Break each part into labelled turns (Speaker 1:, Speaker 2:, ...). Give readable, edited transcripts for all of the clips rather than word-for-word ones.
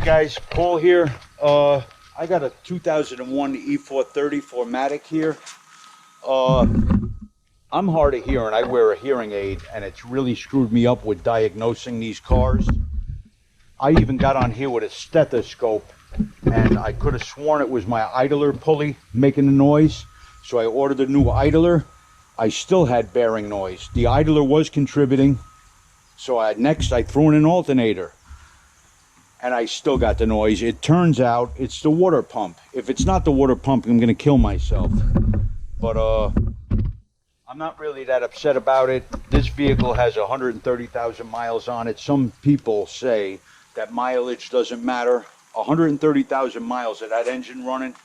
Speaker 1: Morning guys, Paul here. I got a 2001 E430 4MATIC here. I'm hard of hearing. I wear a hearing aid and it's really screwed me up with diagnosing these cars. I even got on here with a stethoscope and I could have sworn it was my idler pulley making the noise. So I ordered a new idler. I still had bearing noise. The idler was contributing. So next I threw in an alternator. And I still got the noise. It turns out it's the water pump. If it's not the water pump, I'm gonna kill myself. But I'm not really that upset about it. This vehicle has 130,000 miles on it. Some people say that mileage doesn't matter. 130,000 miles of that engine running,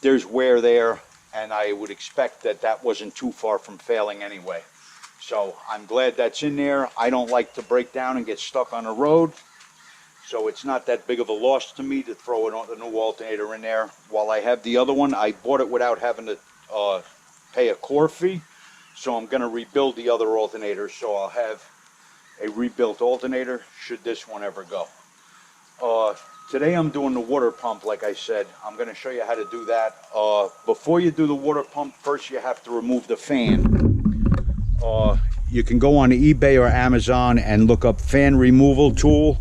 Speaker 1: there's wear there, and I would expect that that wasn't too far from failing anyway. So I'm glad that's in there. I don't like to break down and get stuck on the road. So it's not that big of a loss to me to throw a new alternator in there. While I have the other one, I bought it without having to pay a core fee. So I'm going to rebuild the other alternator. So I'll have a rebuilt alternator should this one ever go. Today I'm doing the water pump, like I said. I'm going to show you how to do that. Before you do the water pump, first you have to remove the fan. You can go on eBay or Amazon and look up fan removal tool.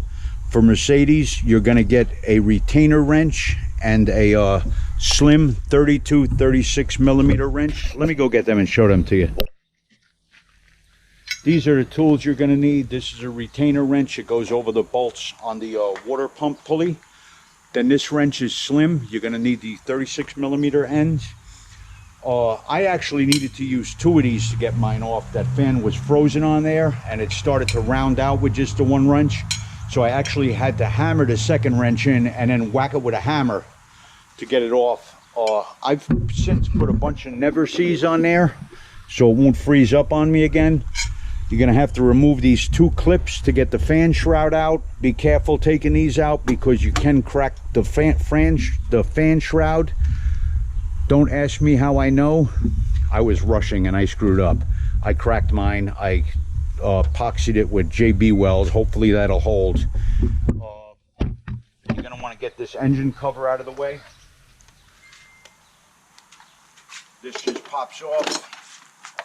Speaker 1: For Mercedes, you're going to get a retainer wrench and a slim 32-36 millimeter wrench. Let me go get them and show them to you. These are the tools you're going to need. This is a retainer wrench. It goes over the bolts on the water pump pulley. Then this wrench is slim. You're going to need the 36 millimeter ends. I actually needed to use two of these to get mine off. That fan was frozen on there and it started to round out with just the one wrench. So I actually had to hammer the second wrench in and then whack it with a hammer to get it off. I've since put a bunch of never sees on there so it won't freeze up on me again. You're going to have to remove these two clips to get the fan shroud out. Be careful taking these out because you can crack the fan shroud. Don't ask me how I know. I was rushing and I screwed up. I cracked mine. I epoxied it with JB Weld. Hopefully that'll hold. You're going to want to get this engine cover out of the way. This just pops off.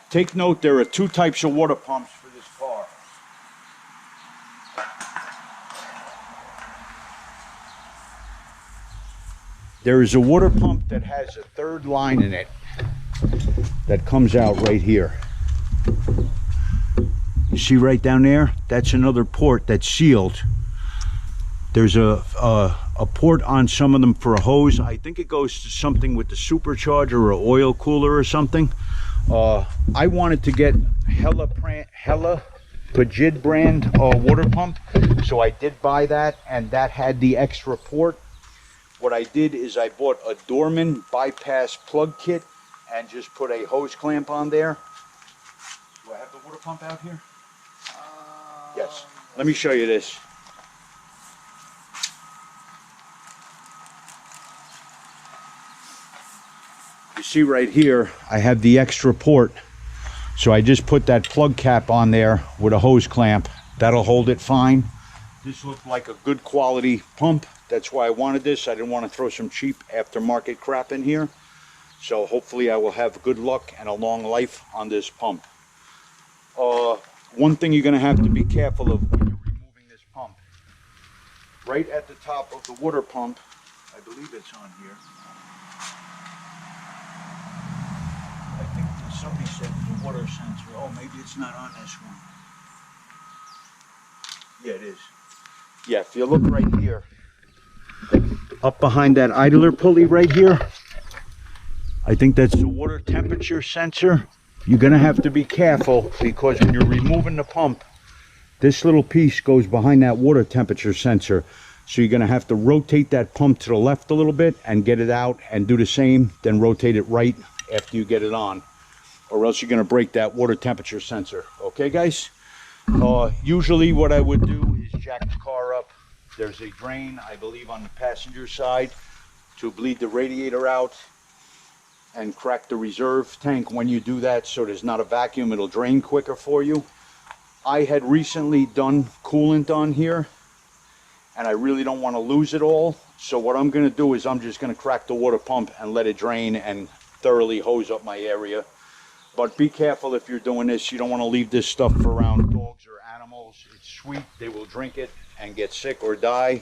Speaker 1: Take note, there are two types of water pumps for this car. There is a water pump that has a third line in it that comes out right here. You see right down there? That's another port that's sealed. There's a port on some of them for a hose. I think it goes to something with the supercharger or oil cooler or something. I wanted to get Hella Puig brand water pump, so I did buy that, and that had the extra port. What I did is I bought a Dorman bypass plug kit and just put a hose clamp on there. Do I have the water pump out here? Yes. Let me show you this. You see right here, I have the extra port. So I just put that plug cap on there with a hose clamp. That'll hold it fine. This looked like a good quality pump. That's why I wanted this. I didn't want to throw some cheap aftermarket crap in here. So hopefully I will have good luck and a long life on this pump. One thing you're going to have to be careful of when you're removing this pump. Right at the top of the water pump, I believe it's on here. I think somebody said the water sensor. Oh, maybe it's not on this one. Yeah, it is. Yeah, if you look right here, up behind that idler pulley right here, I think that's the water temperature sensor. You're going to have to be careful because when you're removing the pump, this little piece goes behind that water temperature sensor. So you're going to have to rotate that pump to the left a little bit and get it out and do the same, then rotate it right after you get it on, or else you're going to break that water temperature sensor. Okay, guys? Usually what I would do is jack the car up. There's a drain, I believe, on the passenger side to bleed the radiator out and crack the reserve tank. When you do that, so there's not a vacuum, it'll drain quicker for you. I had recently done coolant on here and I really don't want to lose it all. So what I'm going to do is I'm just going to crack the water pump and let it drain and thoroughly hose up my area. But be careful if you're doing this. You don't want to leave this stuff around dogs or animals. It's sweet. They will drink it and get sick or die.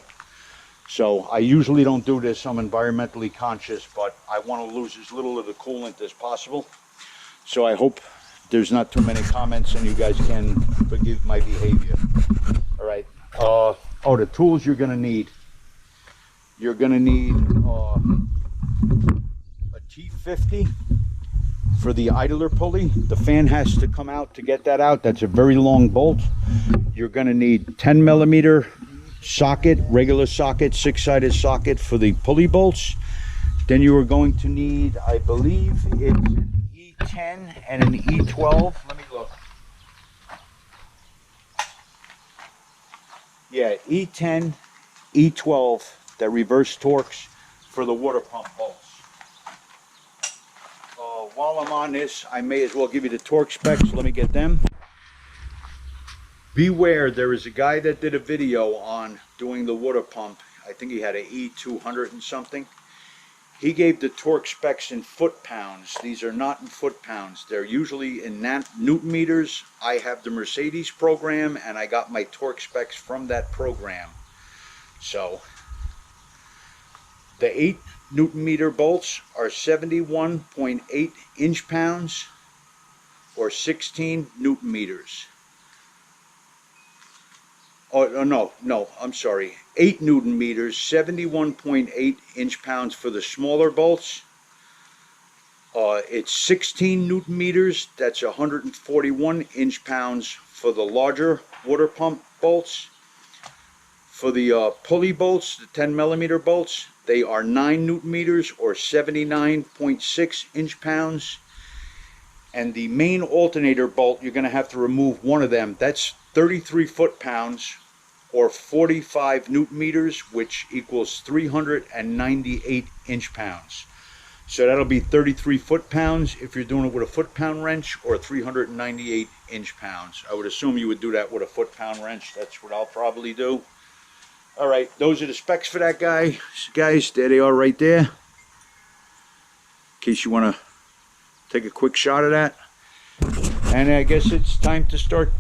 Speaker 1: So I usually don't do this. I'm environmentally conscious, but I want to lose as little of the coolant as possible. So I hope there's not too many comments and you guys can forgive my behavior. All right. The tools you're going to need. You're going to need a T50 for the idler pulley. The fan has to come out to get that out. That's a very long bolt. You're going to need 10 millimeter socket, regular socket, 6-sided socket for the pulley bolts. Then you are going to need, I believe it's an E10 and an E12. Let me look. Yeah, E10, E12, that reverse torques for the water pump bolts. While I'm on this, I may as well give you the torque specs. Let me get them. Beware, there is a guy that did a video on doing the water pump. I think he had an E200 and something. He gave the torque specs in foot-pounds. These are not in foot-pounds. They're usually in Newton meters. I have the Mercedes program, and I got my torque specs from that program. So, the 8 Newton meter bolts are 71.8 inch-pounds or 16 Newton meters. Oh, no, I'm sorry. 8 Newton meters, 71.8 inch-pounds for the smaller bolts. It's 16 Newton meters, that's 141 inch-pounds for the larger water pump bolts. For the pulley bolts, the 10 millimeter bolts, they are 9 Newton meters or 79.6 inch-pounds. And the main alternator bolt, you're going to have to remove one of them. That's 33 foot-pounds or 45 Newton meters, which equals 398 inch-pounds. So that'll be 33 foot-pounds if you're doing it with a foot-pound wrench, or 398 inch-pounds. I would assume you would do that with a foot-pound wrench. That's what I'll probably do. All right, those are the specs for that guy. Guys, there they are right there. In case you want to take a quick shot of that. And I guess it's time to start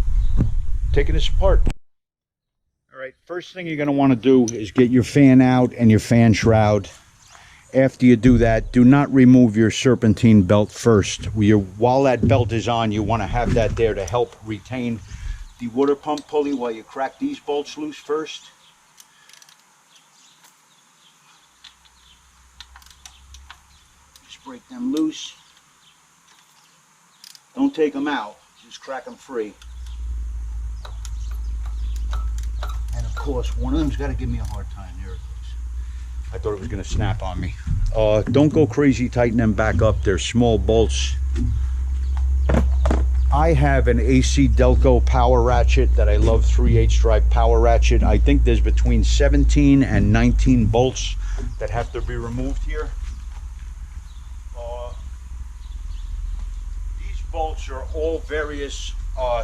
Speaker 1: taking this apart. All right, first thing you're going to want to do is get your fan out and your fan shroud. After you do that, do not remove your serpentine belt first. While that belt is on, you want to have that there to help retain the water pump pulley while you crack these bolts loose first. Just break them loose. Don't take them out, just crack them free. And of course, one of them's got to give me a hard time. There it goes. I thought it was going to snap on me. Don't go crazy, tighten them back up. They're small bolts. I have an AC Delco power ratchet that I love, 3/8 drive power ratchet. I think there's between 17 and 19 bolts that have to be removed here. These bolts are all various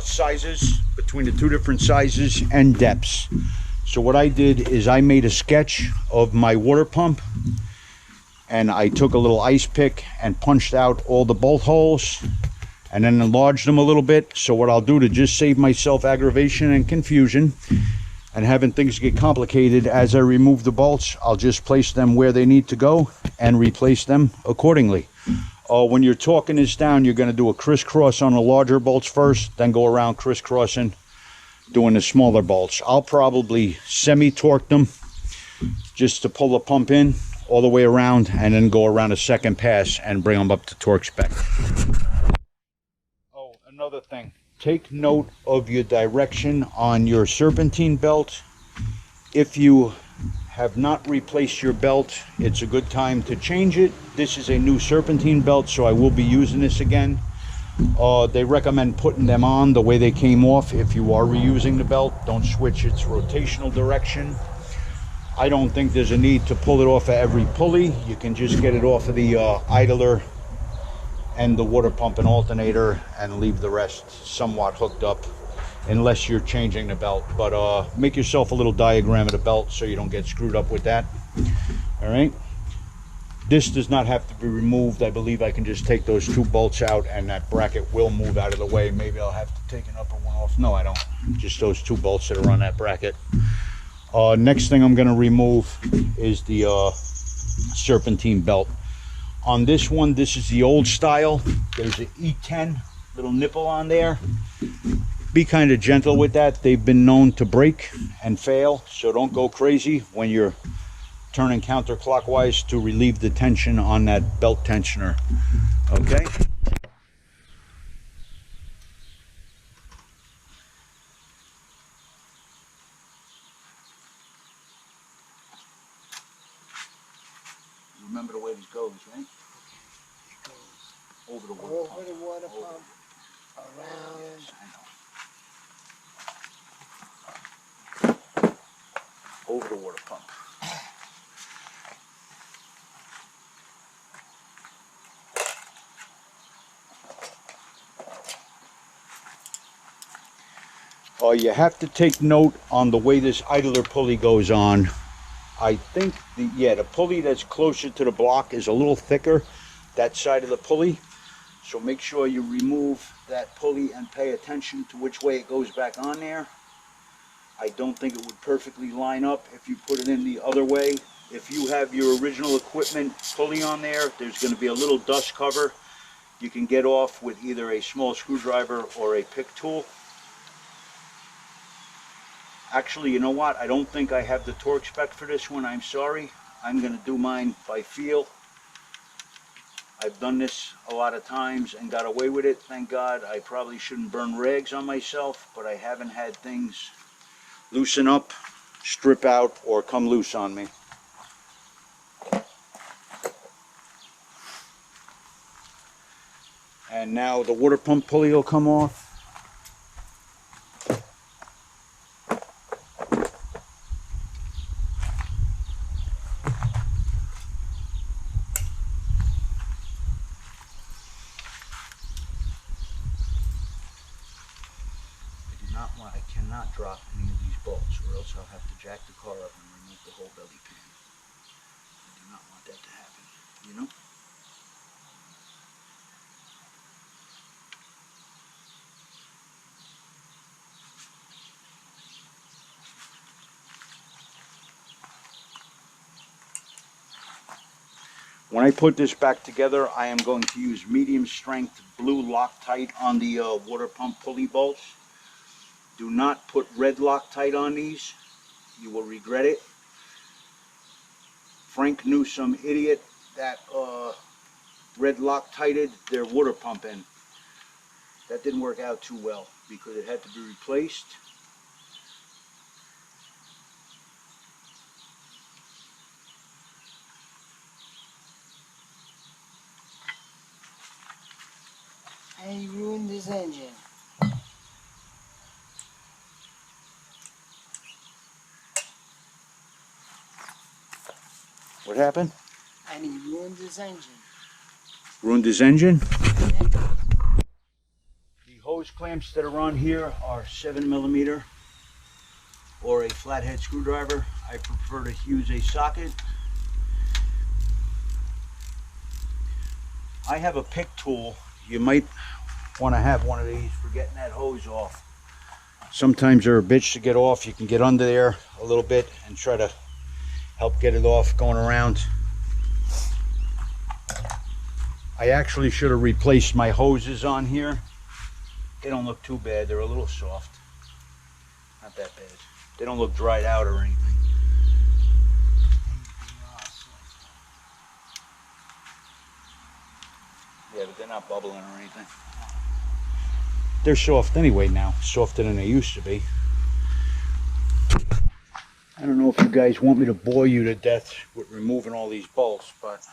Speaker 1: sizes, between the two different sizes and depths. So what I did is I made a sketch of my water pump, and I took a little ice pick and punched out all the bolt holes and then enlarged them a little bit. So what I'll do to just save myself aggravation and confusion and having things get complicated, as I remove the bolts, I'll just place them where they need to go and replace them accordingly. When you're torquing this down, you're going to do a crisscross on the larger bolts first, then go around crisscrossing, doing the smaller bolts. I'll probably semi-torque them just to pull the pump in all the way around, and then go around a second pass and bring them up to torque spec. Oh, another thing. Take note of your direction on your serpentine belt. If you have not replaced your belt, it's a good time to change it. This is a new serpentine belt, so I will be using this again. They recommend putting them on the way they came off. If you are reusing the belt, don't switch its rotational direction. I don't think there's a need to pull it off of every pulley. You can just get it off of the idler and the water pump and alternator and leave the rest somewhat hooked up unless you're changing the belt. But make yourself a little diagram of the belt so you don't get screwed up with that. All right. This does not have to be removed. I believe I can just take those two bolts out and that bracket will move out of the way. Maybe I'll have to take an upper one off. No, I don't. Just those two bolts that are on that bracket. Next thing I'm going to remove is the serpentine belt. On this one, this is the old style. There's an E10 little nipple on there. Be kind of gentle with that. They've been known to break and fail, so don't go crazy when you're turning counterclockwise to relieve the tension on that belt tensioner. Okay? Remember the way this goes, right? It goes over the water pump. Over the water pump. Around. Yes, I know. Over the water pump. You have to take note on the way this idler pulley goes on. I think the pulley that's closer to the block is a little thicker, that side of the pulley. So make sure you remove that pulley and pay attention to which way it goes back on there. I don't think it would perfectly line up if you put it in the other way. If you have your original equipment pulley on there, there's going to be a little dust cover. You can get off with either a small screwdriver or a pick tool. Actually, you know what? I don't think I have the torque spec for this one. I'm sorry. I'm going to do mine by feel. I've done this a lot of times and got away with it, thank God. I probably shouldn't burn rags on myself, but I haven't had things loosen up, strip out, or come loose on me. And now the water pump pulley will come off. I cannot drop any of these bolts, or else I'll have to jack the car up and remove the whole belly pan. I do not want that to happen, you know? When I put this back together, I am going to use medium strength blue Loctite on the water pump pulley bolts. Do not put red Loctite on these. You will regret it. Frank knew some idiot that red Loctited their water pump in. That didn't work out too well because it had to be replaced.
Speaker 2: And he ruined his engine.
Speaker 1: What happened?
Speaker 2: And he ruined his engine.
Speaker 1: Ruined his engine? Yeah. The hose clamps that are on here are 7mm or a flathead screwdriver. I prefer to use a socket. I have a pick tool. You might want to have one of these for getting that hose off. Sometimes they're a bitch to get off. You can get under there a little bit and try to help get it off going around. I actually should have replaced my hoses on here. They don't look too bad. They're a little soft. Not that bad. They don't look dried out or anything. Yeah, but they're not bubbling or anything. They're soft anyway now. Softer than they used to be. I don't know if you guys want me to bore you to death with removing all these bolts, but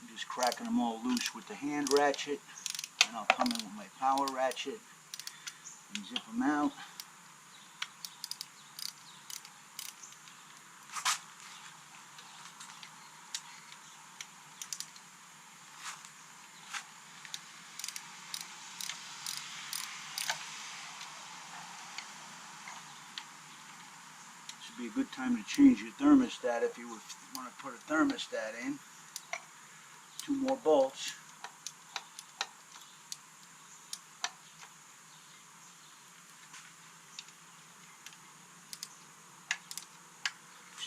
Speaker 1: I'm just cracking them all loose with the hand ratchet.
Speaker 3: And I'll come in with my power ratchet and zip them out. This would be a good time to change your thermostat if you would want to put a thermostat in. 2 more bolts.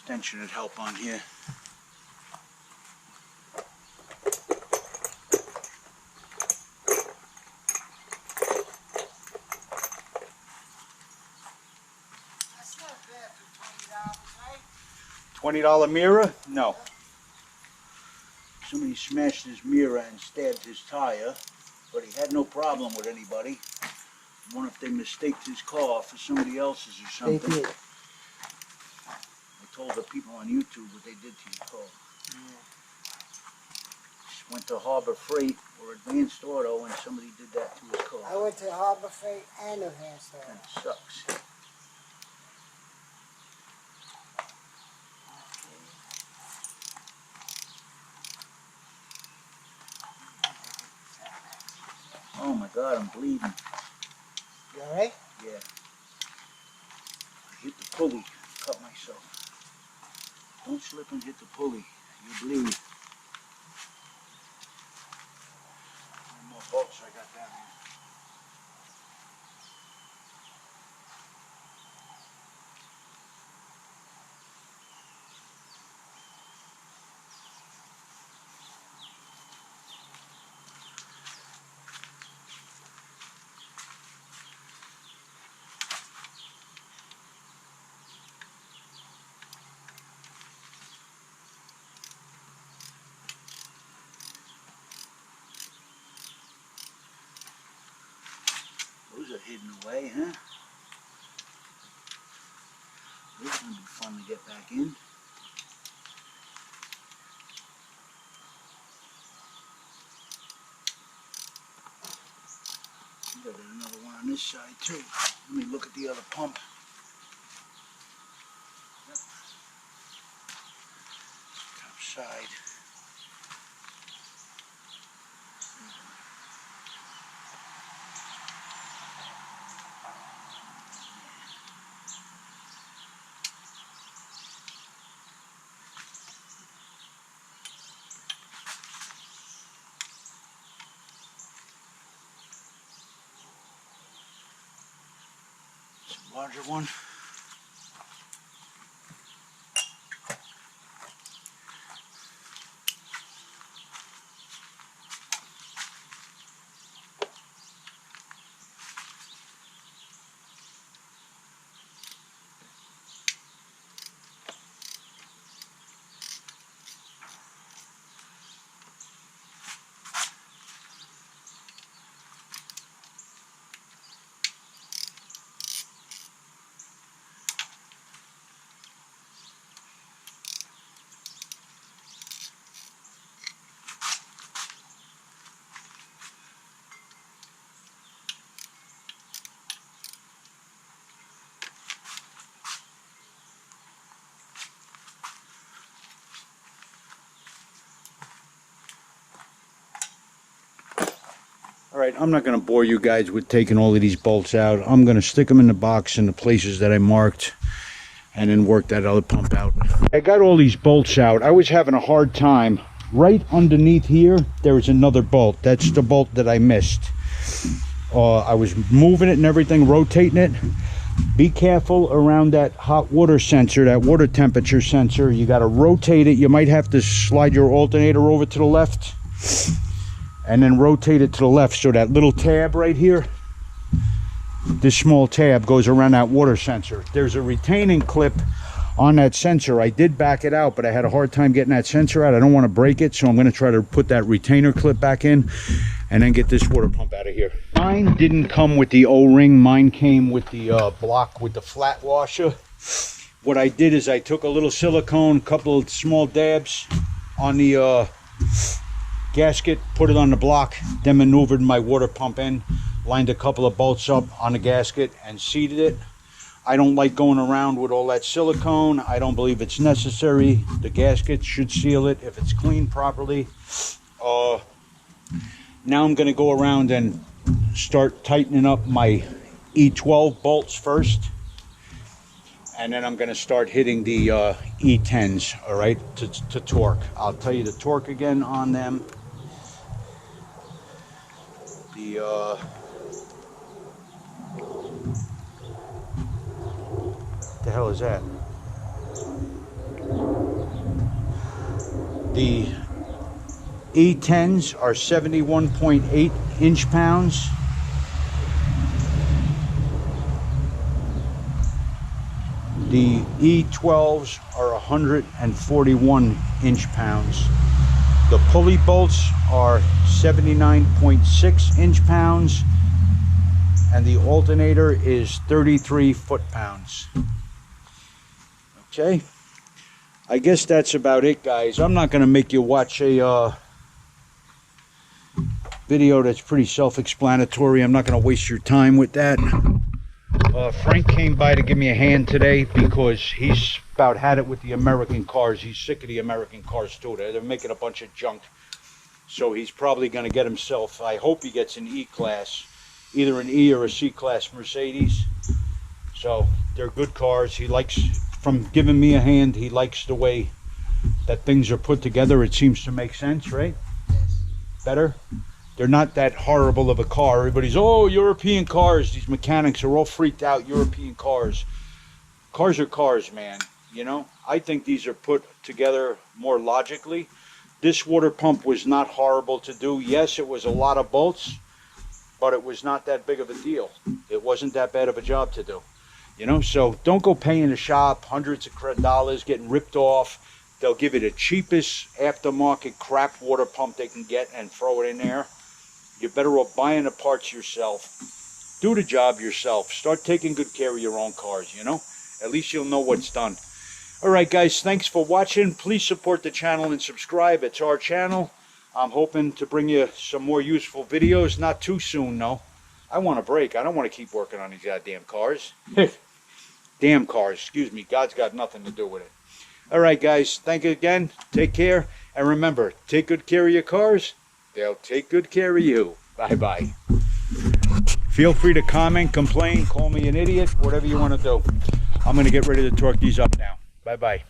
Speaker 3: Extension would help on here.
Speaker 2: That's not bad for $20, right?
Speaker 1: $20 mirror? No.
Speaker 3: Somebody smashed his mirror and stabbed his tire, but he had no problem with anybody. I wonder if they mistaked his car for somebody else's or
Speaker 2: They
Speaker 3: something.
Speaker 2: did.
Speaker 3: I told the people on YouTube what they did to your car.
Speaker 2: Yeah.
Speaker 3: Just went to Harbor Freight or Advanced Auto and somebody did that to his car.
Speaker 2: I went to Harbor Freight and Advanced Auto.
Speaker 3: That sucks. Oh my God, I'm bleeding.
Speaker 2: You alright?
Speaker 3: Yeah. I hit the pulley, cut myself. Don't slip and hit the pulley. You bleed. How many more bolts I got down here? Those are hidden away, huh? This is going to be fun to get back in. There's another one on this side too. Let me look at the other pump. Yep. Top side. Larger one.
Speaker 1: All right, I'm not going to bore you guys with taking all of these bolts out. I'm going to stick them in the box in the places that I marked and then work that other pump out. I got all these bolts out. I was having a hard time. Right underneath here, there is another bolt. That's the bolt that I missed. I was moving it and everything, rotating it. Be careful around that hot water sensor, that water temperature sensor. You got to rotate it. You might have to slide your alternator over to the left and then rotate it to the left. So that little tab right here, this small tab goes around that water sensor. There's a retaining clip on that sensor. I did back it out, but I had a hard time getting that sensor out. I don't want to break it, so I'm going to try to put that retainer clip back in and then get this water pump out of here. Mine didn't come with the O-ring. Mine came with the block with the flat washer. What I did is I took a little silicone, couple of small dabs on the gasket, put it on the block, then maneuvered my water pump in, lined a couple of bolts up on the gasket and seated it. I don't like going around with all that silicone. I don't believe it's necessary. The gasket should seal it if it's cleaned properly. Now I'm going to go around and start tightening up my E12 bolts first. And then I'm going to start hitting the E10s, all right, to torque. I'll tell you the torque again on them. The hell is that? The E10s are 71.8 inch-pounds. The E12s are 141 inch-pounds. The pulley bolts are 79.6 inch-pounds. And the alternator is 33 foot-pounds. Okay, I guess that's about it, guys. I'm not going to make you watch a video that's pretty self-explanatory. I'm not going to waste your time with that. Frank came by to give me a hand today because he's about had it with the American cars. He's sick of the American cars too. They're making a bunch of junk. So he's probably going to get himself, I hope he gets an E-Class, either an E or a C-Class Mercedes. So they're good cars. He likes, from giving me a hand, he likes the way that things are put together. It seems to make sense, right?
Speaker 2: Yes.
Speaker 1: Better? They're not that horrible of a car. Everybody's, oh, European cars. These mechanics are all freaked out. European cars. Cars are cars, man. You know, I think these are put together more logically. This water pump was not horrible to do. Yes, it was a lot of bolts, but it was not that big of a deal. It wasn't that bad of a job to do. You know, so don't go paying the shop hundreds of dollars, getting ripped off. They'll give you the cheapest aftermarket crap water pump they can get and throw it in there. You're better off buying the parts yourself. Do the job yourself. Start taking good care of your own cars, you know. At least you'll know what's done. Alright guys, thanks for watching. Please support the channel and subscribe. It's our channel. I'm hoping to bring you some more useful videos. Not too soon, though. I want a break. I don't want to keep working on these goddamn cars. Damn cars, excuse me. God's got nothing to do with it. Alright guys, thank you again. Take care. And remember, take good care of your cars. They'll take good care of you. Bye-bye. Feel free to comment, complain, call me an idiot, whatever you want to do. I'm going to get ready to torque these up now. Bye-bye.